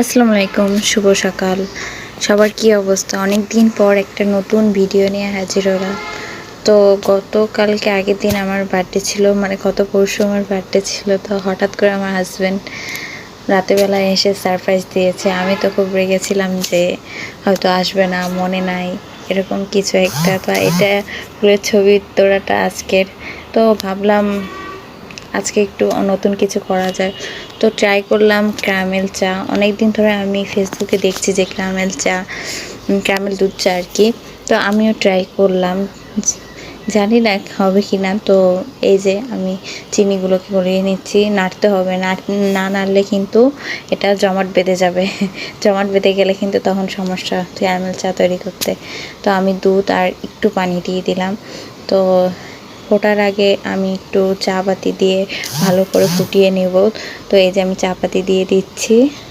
আসসালামু আলাইকুম, শুভ সকাল। সবার কি অবস্থা? অনেক দিন পর একটা নতুন ভিডিও নিয়ে হাজির হলাম। তো গতকালকে আগের দিন আমার বার্থডে ছিল, মানে গত পরশু আমার বার্থডে ছিল। তো হঠাৎ করে আমার হাজব্যান্ড রাতেরবেলায় এসে সারপ্রাইজ দিয়েছে। আমি তো খুব রেগেছিলাম যে হয়তো আসবে না, মনে নাই, এরকম কিছু একটা। তো এটা ফুলের ছবি তোলাটা আজকের। তো ভাবলাম আজকে একটু নতুন কিছু করা যায়। তো ট্রাই করলাম ক্যারামেল চা। অনেক দিন ধরে আমি ফেসবুকে দেখছি যে ক্যারামেল দুধ চা আর কি। তো আমিও ট্রাই করলাম, জানি না হবে কি না। তো এই যে আমি চিনিগুলোকে গলিয়ে নিচ্ছি, নাড়তে হবে, না নাড়লে কিন্তু এটা জমাট বেঁধে যাবে। জমাট বেঁধে গেলে কিন্তু তখন সমস্যা ক্যারামেল চা তৈরি করতে। তো আমি দুধ আর একটু পানি দিয়ে দিলাম। তো ফোটার আগে আমি একটু চা পাতি দিয়ে ভালো করে ফুটিয়ে নেব। তো এই যে আমি চা পাতি দিয়ে দিচ্ছি।